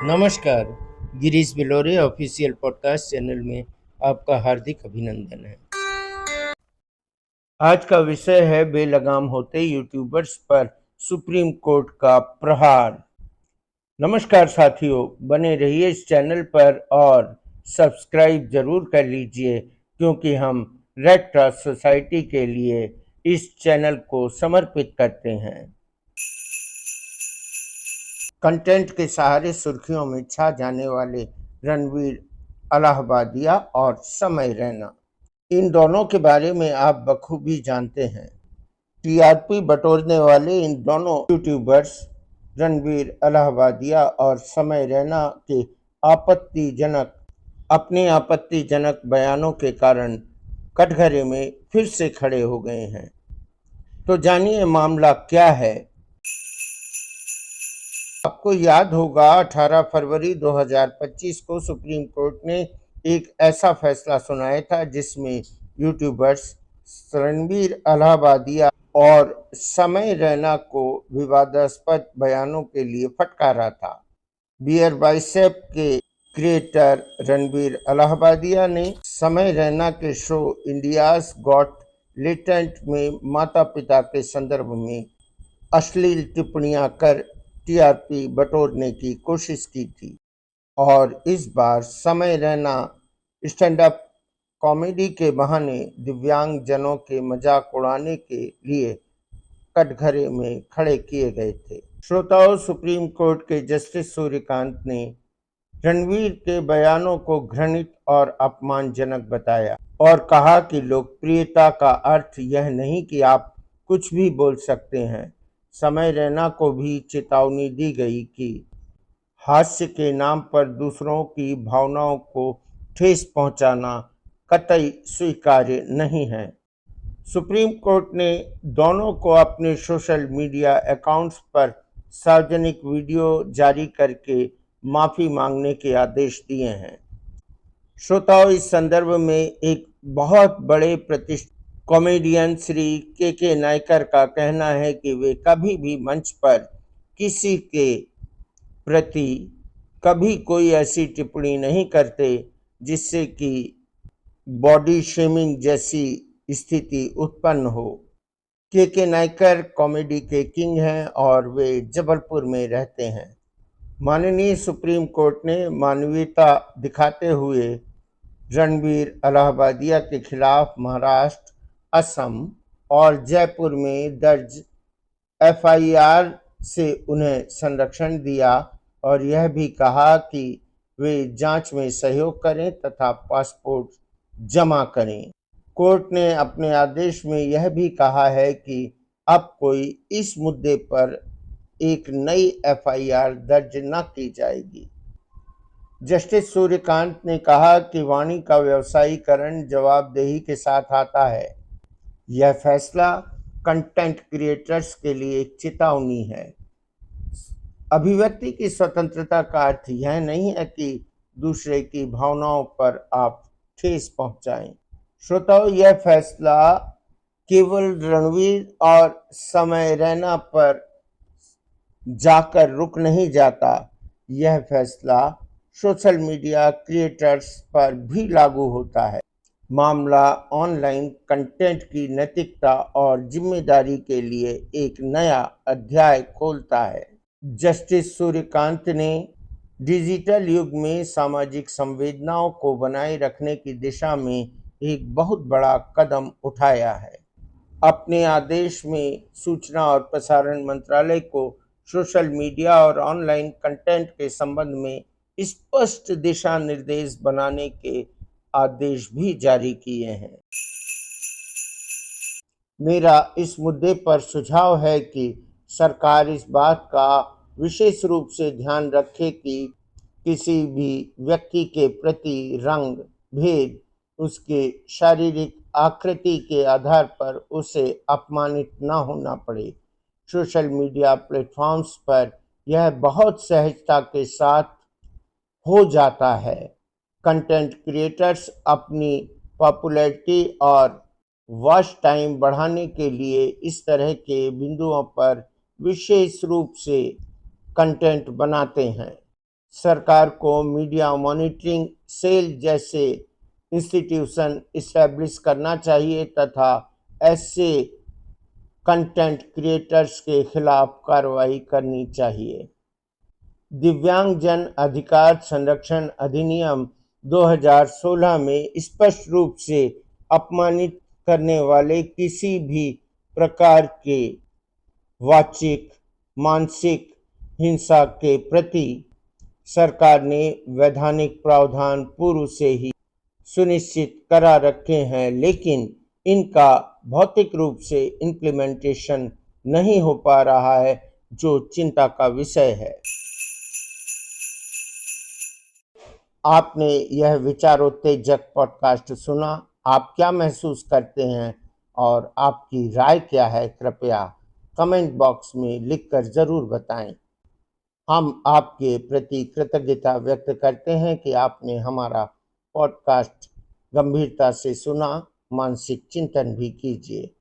नमस्कार, Girish Bilore official podcast channel में आपका हार्दिक अभिनंदन है। आज का विषय है बेलगाम होते यूट्यूबर्स पर सुप्रीम कोर्ट का प्रहार। नमस्कार साथियों, बने रहिए इस चैनल पर और सब्सक्राइब जरूर कर लीजिए क्योंकि हम रेड क्रॉस सोसाइटी के लिए इस चैनल को समर्पित करते हैं। कंटेंट के सहारे सुर्खियों में छा जाने वाले रणवीर अलाहाबादिया और समय रैना, इन दोनों के बारे में आप बखूबी जानते हैं। टीआरपी बटोरने वाले इन दोनों यूट्यूबर्स रणवीर अलाहाबादिया और समय रैना के अपने आपत्तिजनक बयानों के कारण कटघरे में फिर से खड़े हो गए हैं। तो जानिए मामला क्या है। आपको याद होगा 18 फरवरी 2025 को सुप्रीम कोर्ट ने एक ऐसा फैसला सुनाया था जिसमें यूट्यूबर्स रणवीर अलाहाबादिया और समय रैना को विवादास्पद बयानों के लिए फटकारा था। बियर बाइसेप के क्रिएटर रणवीर अलाहाबादिया ने समय रैना के शो इंडियाज गॉट टैलेंट में माता पिता के संदर्भ में अश्लील टिप्पणियां कर टीआरपी बटोरने की कोशिश की थी और इस बार समय रैना स्टैंड अप कॉमेडी के बहाने दिव्यांग जनों के मजाक उड़ाने के लिए कटघरे में खड़े किए गए थे। श्रोताओं, सुप्रीम कोर्ट के जस्टिस सूर्यकांत ने रणवीर के बयानों को घृणित और अपमानजनक बताया और कहा कि लोकप्रियता का अर्थ यह नहीं कि आप कुछ भी बोल सकते हैं। समय रैना को भी चेतावनी दी गई कि हास्य के नाम पर दूसरों की भावनाओं को ठेस पहुंचाना कतई स्वीकार्य नहीं है। सुप्रीम कोर्ट ने दोनों को अपने सोशल मीडिया अकाउंट्स पर सार्वजनिक वीडियो जारी करके माफी मांगने के आदेश दिए हैं। श्रोताओं, इस संदर्भ में एक बहुत बड़े प्रतिष्ठित कॉमेडियन श्री के नायकर का कहना है कि वे कभी भी मंच पर किसी के प्रति कभी कोई ऐसी टिप्पणी नहीं करते जिससे कि बॉडी शेमिंग जैसी स्थिति उत्पन्न हो। के नायकर कॉमेडी के किंग हैं और वे जबलपुर में रहते हैं। माननीय सुप्रीम कोर्ट ने मानवीयता दिखाते हुए रणवीर अलाहाबादिया के खिलाफ महाराष्ट्र, असम और जयपुर में दर्ज एफआईआर से उन्हें संरक्षण दिया और यह भी कहा कि वे जांच में सहयोग करें तथा पासपोर्ट जमा करें। कोर्ट ने अपने आदेश में यह भी कहा है कि अब कोई इस मुद्दे पर एक नई एफआईआर दर्ज न की जाएगी। जस्टिस सूर्यकांत ने कहा कि वाणी का व्यवसायीकरण जवाबदेही के साथ आता है। यह फैसला कंटेंट क्रिएटर्स के लिए एक चेतावनी है। अभिव्यक्ति की स्वतंत्रता का अर्थ यह नहीं है कि दूसरे की भावनाओं पर आप ठेस पहुंचाएं। श्रोताओं, यह फैसला केवल रणवीर और समय रैना पर जाकर रुक नहीं जाता, यह फैसला सोशल मीडिया क्रिएटर्स पर भी लागू होता है। मामला ऑनलाइन कंटेंट की नैतिकता और जिम्मेदारी के लिए एक नया अध्याय खोलता है। जस्टिस सूर्यकांत ने डिजिटल युग में सामाजिक संवेदनाओं को बनाए रखने की दिशा में एक बहुत बड़ा कदम उठाया है। अपने आदेश में सूचना और प्रसारण मंत्रालय को सोशल मीडिया और ऑनलाइन कंटेंट के संबंध में स्पष्ट दिशा निर्देश बनाने के आदेश भी जारी किए हैं। मेरा इस मुद्दे पर सुझाव है कि सरकार इस बात का विशेष रूप से ध्यान रखे कि किसी भी व्यक्ति के प्रति रंग भेद, उसके शारीरिक आकृति के आधार पर उसे अपमानित न होना पड़े। सोशल मीडिया प्लेटफॉर्म्स पर यह बहुत सहजता के साथ हो जाता है। कंटेंट क्रिएटर्स अपनी पॉपुलैरिटी और वॉच टाइम बढ़ाने के लिए इस तरह के बिंदुओं पर विशेष रूप से कंटेंट बनाते हैं। सरकार को मीडिया मॉनिटरिंग सेल जैसे इंस्टीट्यूशन इस्टेब्लिश करना चाहिए तथा ऐसे कंटेंट क्रिएटर्स के खिलाफ कार्रवाई करनी चाहिए। दिव्यांगजन अधिकार संरक्षण अधिनियम 2016 में स्पष्ट रूप से अपमानित करने वाले किसी भी प्रकार के वाचिक, मानसिक हिंसा के प्रति सरकार ने वैधानिक प्रावधान पूर्व से ही सुनिश्चित करा रखे हैं, लेकिन इनका भौतिक रूप से इम्प्लीमेंटेशन नहीं हो पा रहा है, जो चिंता का विषय है। आपने यह विचारोत्तेजक पॉडकास्ट सुना। आप क्या महसूस करते हैं और आपकी राय क्या है, कृपया कमेंट बॉक्स में लिखकर ज़रूर बताएं। हम आपके प्रति कृतज्ञता व्यक्त करते हैं कि आपने हमारा पॉडकास्ट गंभीरता से सुना। मानसिक चिंतन भी कीजिए।